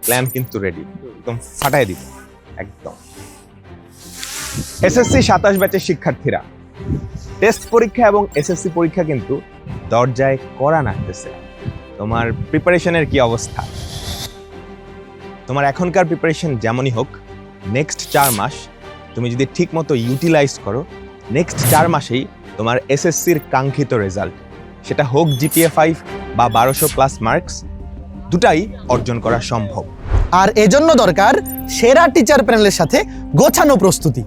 Plan কিন্তু ready, একদম ফাটাই দিব একদম। এসএসসি 27 ব্যাচের শিক্ষার্থীরা, টেস্ট পরীক্ষা এবং এসএসসি পরীক্ষা কিন্তু দরজায় কড়া নাড়তেছে। তোমার প্রিপারেশনের কি অবস্থা? তোমার এখনকার প্রিপারেশন যেমনই হোক, নেক্সট 4 মাস তুমি যদি ঠিক মতো ইউটিলাইজ করো, নেক্সট 4 মাসেই তোমার এসএসসির কাঙ্ক্ষিত রেজাল্ট, সেটা হোক জিপিএ 5 বা 1200+ মার্কস, দুটাই অর্জন করা সম্ভব। আর এজন্য দরকার সেরা টিচার প্যানেলের সাথে গোছানো প্রস্তুতি।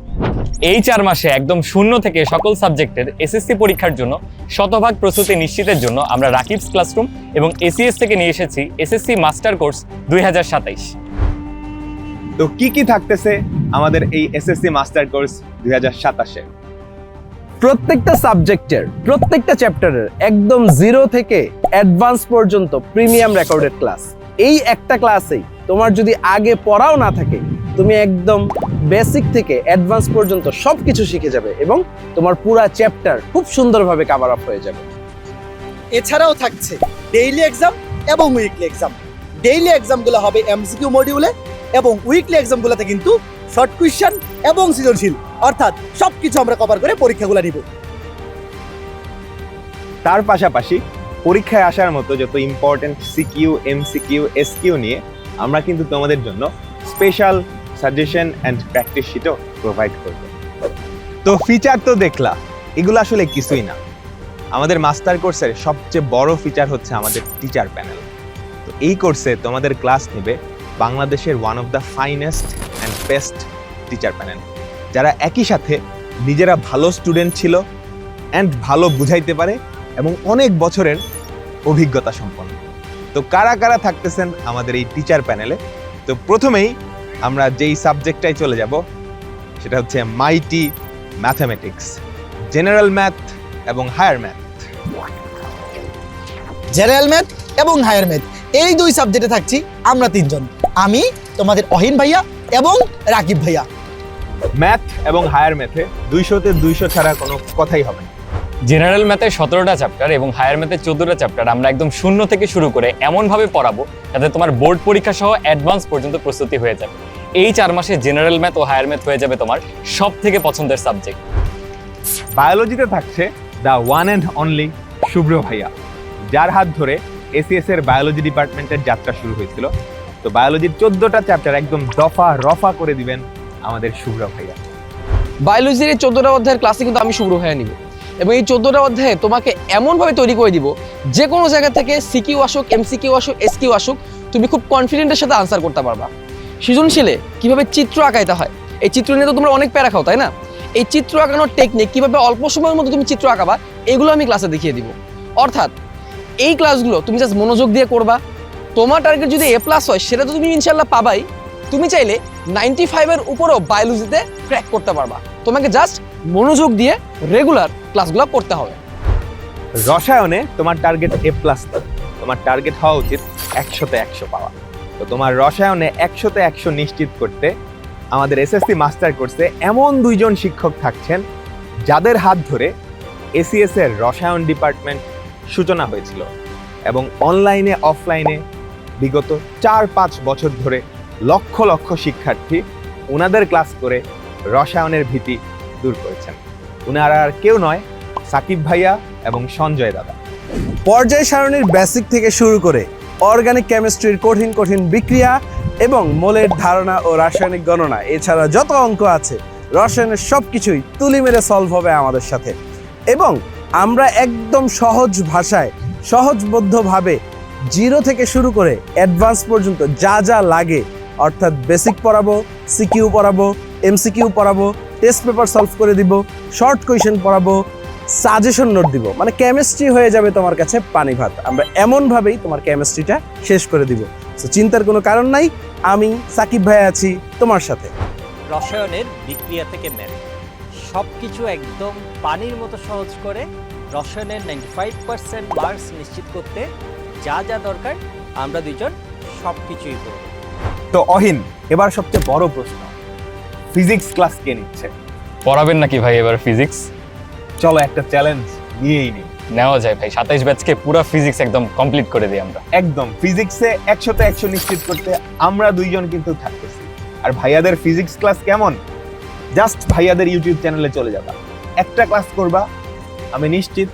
এই 4 মাসে একদম শূন্য থেকে সকল সাবজেক্টের এসএসসি পরীক্ষার জন্য শতভাগ প্রস্তুতি নিশ্চিতের জন্য আমরা রাকিবস ক্লাসরুম এবং এসিএস থেকে নিয়ে এসেছি এসএসসি মাস্টার কোর্স 2027। তো কি কি থাকতেছে আমাদের এই এসএসসি মাস্টার কোর্স 2027-এ? প্রত্যেকটা সাবজেক্টের প্রত্যেকটা চ্যাপ্টারের একদম জিরো থেকে অ্যাডভান্স পর্যন্ত প্রিমিয়াম রেকর্ডেড ক্লাস। এই একটা ক্লাসেই তোমার যদি আগে পড়াও না থাকে, তুমি একদম বেসিক থেকে অ্যাডভান্স পর্যন্ত সবকিছু শিখে যাবে এবং তোমার পুরো চ্যাপ্টার খুব সুন্দরভাবে কভার আপ হয়ে যাবে। এছাড়াও থাকছে ডেইলি এক্সাম এবং উইকলি এক্সাম। ডেইলি এক্সামগুলো হবে এমসিকিউ মডিউলে এবং উইকলি এক্সামগুলোতে কিন্তু শর্ট কোয়েশ্চেন এবং সৃজনশীল, অর্থাৎ সবকিছু আমরা কভার করে পরীক্ষাগুলো নিব। তার পাশাপাশি পরীক্ষায় আসার মতো যত ইম্পর্টেন্ট সিকিউ, এমসিকিউ, এসকিউ নিয়ে আমরা কিন্তু তোমাদের জন্য স্পেশাল সাজেশন অ্যান্ড প্র্যাকটিস শিটও প্রোভাইড করব। তো ফিচার তো দেখলা, এগুলো আসলে কিছুই না। আমাদের মাস্টার কোর্সের সবচেয়ে বড় ফিচার হচ্ছে আমাদের টিচার প্যানেল। তো এই কোর্সে তোমাদের ক্লাস নেবে বাংলাদেশের one of the finest and best teacher panel, যারা একই সাথে নিজেরা ভালো স্টুডেন্ট ছিল অ্যান্ড ভালো বুঝাইতে পারে এবং অনেক বছরের অভিজ্ঞতা সম্পন্ন। তো কারা কারা থাকতেছেন আমাদের এই টিচার প্যানেলে? তো প্রথমেই আমরা যেই সাবজেক্টটাই চলে যাব সেটা হচ্ছে মাইটি ম্যাথমেটিক্স, জেনারেল ম্যাথ এবং হায়ার ম্যাথ। জেনারেল ম্যাথ এবং হায়ার ম্যাথ এই দুই সাবজেক্টে থাকছি আমরা তিনজন, আমি তোমাদের অহিন ভাইয়া এবং রাকিব ভাইয়া। ম্যাথ এবং হায়ার ম্যাথে 200-তে 200 ছাড়া কোনো কথাই হবে না। জেনারেল ম্যাথে 17টা চ্যাপ্টার এবং হায়ার ম্যাথে 14টা চ্যাপ্টার আমরা একদম শূন্য থেকে শুরু করে এমনভাবে পড়াবো যাতে তোমার বোর্ড পরীক্ষা সহ অ্যাডভান্স পর্যন্ত প্রস্তুতি হয়ে যাবে। এই 4 মাসে জেনারেল ম্যাথ ও হায়ার ম্যাথ হয়ে যাবে তোমার সব থেকে পছন্দের সাবজেক্ট। বায়োলজিতে থাকছে দ্য ওয়ান অ্যান্ড অনলি শুভ্র ভাইয়া, যার হাত ধরে এসিএস এর বায়োলজি ডিপার্টমেন্টের যাত্রা শুরু হয়েছিল। তো বায়োলজির 14টা চ্যাপ্টার একদম দফা রফা করে দিবেন আমাদের শুভ্র ভাইয়া। বায়োলজির এই 14টা অধ্যায়ের ক্লাসে কিন্তু আমি শুরু হয়ে নিব এবং এই 14টা অধ্যায়ে তোমাকে এমনভাবে তৈরি করে দিব যে কোনো জায়গা থেকে সিকিউ আসুক, এমসিকিউ আসুক, এসকিউ আসুক, তুমি খুব কনফিডেন্টের সাথে আনসার করতে পারবা। সৃজনশীলে কিভাবে চিত্র আঁকাইতে হয়, এই চিত্র নিয়ে তো তোমরা অনেক প্যারা খাও, তাই না? এই চিত্র আঁকানোর টেকনিক, কিভাবে অল্প সময়ের মধ্যে তুমি চিত্র আঁকাবা, এগুলো আমি ক্লাসে দেখিয়ে দিব। অর্থাৎ এই ক্লাসগুলো তুমি জাস্ট মনোযোগ দিয়ে করবা। তোমার টার্গেট যদি A+ হয় সেটা তো তুমি ইনশাল্লাহ পাবাই। তুমি চাইলে 95-এর উপরও বায়োলজিতে ক্র্যাক করতে পারবা। তোমাকে জাস্ট মনোযোগ দিয়ে রেগুলার ক্লাসগুলো করতে হবে। রসায়নে তোমার টার্গেট A+, তোমার টার্গেট হওয়া উচিত 100-তে 100 পাওয়া। তো তোমার রসায়নে 100-তে 100 নিশ্চিত করতে আমাদের এসএসসি মাস্টার কোর্সে এমন 2 জন শিক্ষক থাকছেন যাদের হাত ধরে এসিএস এর রসায়ন ডিপার্টমেন্ট সূচনা হয়েছিল এবং অনলাইনে অফলাইনে বিগত 4-5 বছর ধরে লক্ষ লক্ষ শিক্ষার্থী ওনাদের ক্লাস করে রসায়নের ভীতি দূর করেছেন। ওনারা আর কেউ নয়, সাকিব ভাইয়া এবং সঞ্জয় দাদা। পর্যায় সারণীর বেসিক থেকে শুরু করে অর্গানিক কেমিস্ট্রির কঠিন কঠিন বিক্রিয়া এবং মোলের ধারণা ও রাসায়নিক গণনা, এছাড়া যত অঙ্ক আছে রসায়নের সব কিছুই তুলি মেরে সলভ হবে আমাদের সাথে। এবং আমরা একদম সহজ ভাষায় সহজবদ্ধভাবে জিরো থেকে শুরু করে অ্যাডভান্স পর্যন্ত যা যা লাগে, অর্থাৎ বেসিক পড়াবো, সিকিউ পড়াবো, এমসিকিউ পড়াবো, টেস্ট পেপার সলভ করে দিব, শর্ট কোয়েশ্চেন পড়াবো, সাজেশন নোট দিব। মানে কেমিস্ট্রি হয়ে যাবে তোমার কাছে পানি ভাত। আমরা এমনভাবেই তোমার কেমিস্ট্রিটা শেষ করে দিব। তো চিন্তার কোনো কারণ নাই, আমি সাকিব ভাই আছি তোমার সাথে। রসায়নের বিক্রিয়া থেকে ম্যাথ সব কিছু একদম পানির মতো সহজ করে রসায়নের 95% মার্কস নিশ্চিত করতে যা যা দরকার আমরা দুজন সব কিছুই করব। তো অহিন, এবার সবচেয়ে বড় প্রশ্ন, ফিজিক্স ক্লাস কে নিচ্ছে? পড়াবেন নাকি ভাই এবার ফিজিক্স? চলো একটা চ্যালেঞ্জ নিয়েই নিই। নেওয়া যায় ভাই, 27 ব্যাচকে পুরো ফিজিক্স একদম কমপ্লিট করে দিই আমরা। একদম ফিজিক্সে 100তে 100 নিশ্চিত করতে আমরা দুইজন কিন্তু থাকতেছি। আর ভাইয়াদের ফিজিক্স ক্লাস কেমন, জাস্ট ভাইয়াদের ইউটিউব চ্যানেলে চলে যাবা, একটা ক্লাস করবা, আমি নিশ্চিত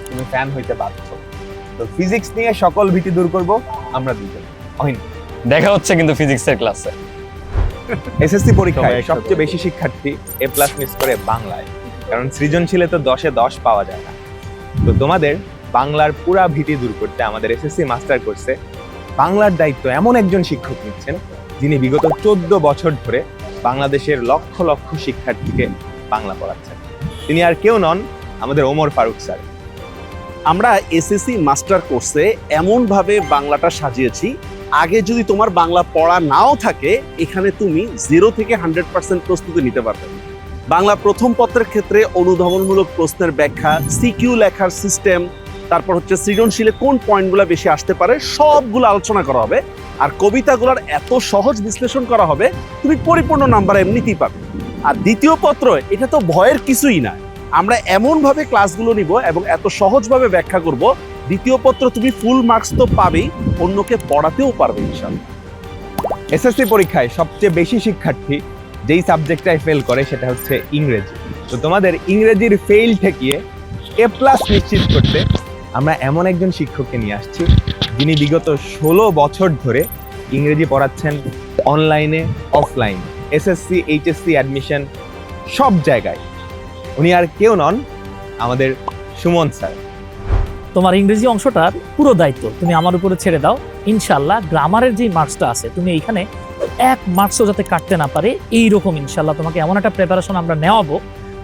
তুমি ফ্যান হইতে বাধ্য। তো ফিজিক্স নিয়ে সকল ভীতি দূর করব আমরা দুইজন। দেখা হচ্ছে কিন্তু ফিজিক্সের ক্লাসে। এসএসসি পরীক্ষায় সবাই সবচেয়ে বেশি শিক্ষার্থী A+ মিস করে বাংলায়, কারণ সৃজনশীলে তো 10-এ 10 পাওয়া যায় না। তো তোমাদের বাংলার পুরা ভীতি দূর করতে আমাদের এসএসসি মাস্টার কোর্সে বাংলার দায়িত্ব এমন একজন শিক্ষক নিচ্ছেন যিনি বিগত 14 বছর ধরে বাংলাদেশের লক্ষ লক্ষ শিক্ষার্থীকে বাংলা পড়াচ্ছেন। তিনি আর কেউ নন, আমাদের ওমর ফারুক স্যার। আমরা এসএসসি মাস্টার কোর্সে এমনভাবে বাংলাটা সাজিয়েছি, আগে যদি তোমার বাংলা পড়া নাও থাকে, এখানে তুমি 0 থেকে 100% প্রস্তুতি নিতে পারবে। বাংলা প্রথম পত্রের ক্ষেত্রে অনুধাবনমূলক প্রশ্নের ব্যাখ্যা, সিকিউ লেখার সিস্টেম, তারপর হচ্ছে সৃজনশীলে কোন পয়েন্টগুলো বেশি আসতে পারে সবগুলো আলোচনা করা হবে। আর কবিতাগুলোর এত সহজ বিশ্লেষণ করা হবে, তুমি পরিপূর্ণ নাম্বার এমনিতেই পাবে। আর দ্বিতীয় পত্র, এটা তো ভয়ের কিছুই না, আমরা এমনভাবে ক্লাসগুলো নিব এবং এত সহজভাবে ব্যাখ্যা করব, দ্বিতীয় পত্র তুমি ফুল মার্কস তো পাবেই, অন্যকে পড়াতেও পারবে ইনশাআল্লাহ। এসএসসি পরীক্ষায় সবচেয়ে বেশি শিক্ষার্থী যেই সাবজেক্টটায় ফেল করে সেটা হচ্ছে ইংরেজি। তো তোমাদের ইংরেজির ফেইল ঠেকিয়ে A+ নিশ্চিত করতে আমরা এমন একজন শিক্ষককে নিয়ে আসছি যিনি বিগত 16 বছর ধরে ইংরেজি পড়াচ্ছেন অনলাইনে, অফলাইন, এসএসসি, এইচএসসি অ্যাডমিশন সব জায়গায়। উনি আর কেউ নন, আমাদের সুমন স্যার। তোমার ইংরেজি অংশটার পুরো দায়িত্ব তুমি আমার উপরে ছেড়ে দাও। ইনশাল্লাহ গ্রামারের যে মার্কসটা আছে, তুমি এইখানে 1 মার্কসও যাতে কাটতে না পারে এইরকম ইনশাল্লাহ তোমাকে এমন একটা প্রিপারেশন আমরা নেওয়াবো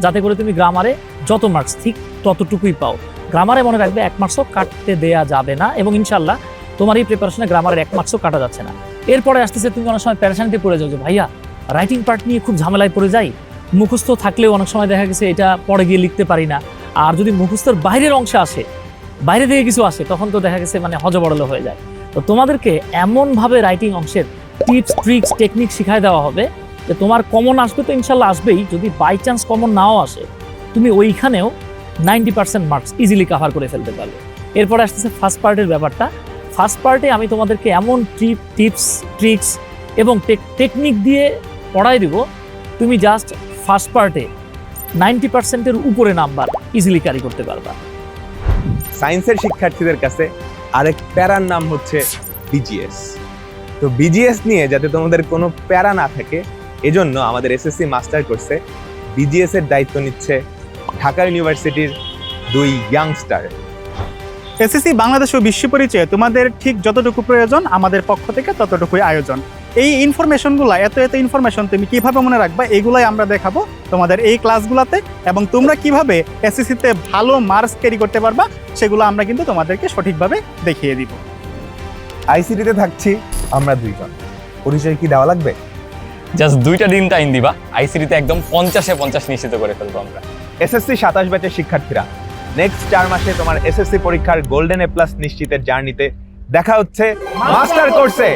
যাতে করে তুমি গ্রামারে যত মার্কস ঠিক ততটুকুই পাও। গ্রামারে মনে রাখবে 1 মার্কসও কাটতে দেয়া যাবে না, এবং ইনশাল্লাহ তোমার এই প্রিপারেশনে গ্রামারের 1 মার্কসও কাটা যাচ্ছে না। এরপরে আসতেছে তুমি অনেক সময় প্যারেশানিতে পড়ে যাও যে ভাইয়া রাইটিং পার্ট নিয়ে খুব ঝামেলায় পড়ে যাই, মুখস্থ থাকলেও অনেক সময় দেখা গেছে এটা পরে গিয়ে লিখতে পারি না। আর যদি মুখস্থের বাইরের অংশে আসে, বাইরে থেকে কিছু আসে, তখন তো দেখা গেছে মানে হজবড়ল হয়ে যায়। তো তোমাদেরকে এমনভাবে রাইটিং অংশের টিপস, ট্রিক্স, টেকনিক শিখাই দেওয়া হবে যে তোমার কমন আসবে তো ইনশাল্লাহ আসবেই, যদি বাই চান্স কমন নাও আসে তুমি ওইখানেও 90% মার্কস ইজিলি কাভার করে ফেলতে পারবে। এরপরে আসতেছে ফার্স্ট পার্টের ব্যাপারটা। ফার্স্ট পার্টে আমি তোমাদেরকে এমন টিপস, ট্রিক্স এবং টেকনিক দিয়ে পড়াই দিব, তুমি জাস্ট ফার্স্ট পার্টে 90%-এর উপরে নাম্বার ইজিলি ক্যারি করতে পারবা। সায়েন্সের শিক্ষার্থীদের কাছে আরেক প্যারার নাম হচ্ছে বিজিএস। তো বিজিএস নিয়ে যাতে তোমাদের কোনো প্যারা না থাকে, এজন্য আমাদের এসএসসি মাস্টার কোর্সে বিজিএস এর দায়িত্ব নিচ্ছে ঢাকা ইউনিভার্সিটির 2 ইয়াংস্টার। এসএসসি বাংলাদেশ ও বিশ্ব পরিচয়ে তোমাদের ঠিক যতটুকু প্রয়োজন আমাদের পক্ষ থেকে ততটুকুই আয়োজন। এই ইনফরমেশনগুলো, এত ইনফরমেশন তুমি কিভাবে মনে রাখবা, এগুলাই আমরা দেখাবো তোমাদের এই ক্লাসগুলোতে, এবং তোমরা কিভাবে এসএসসিতে ভালো মার্কস ক্যারি করতে পারবা সেগুলো আমরা কিন্তু তোমাদেরকে সঠিকভাবে দেখিয়ে দিব। আইসিটিতে থাকছি আমরা দুইজন, পরিচয় কি দেওয়া লাগবে? জাস্ট 2টা দিন টাইম দিবা, আইসিটিতে একদম 50-এ 50 নিশ্চিত করে ফেলবো আমরা। এসএসসি 27 ব্যাচের শিক্ষার্থীরা নেক্সট 4 মাসে তোমার এসএসসি পরীক্ষার গোল্ডেন A+ নিশ্চিতের জার্নিতে দেখা হচ্ছে মাস্টার কোর্সে।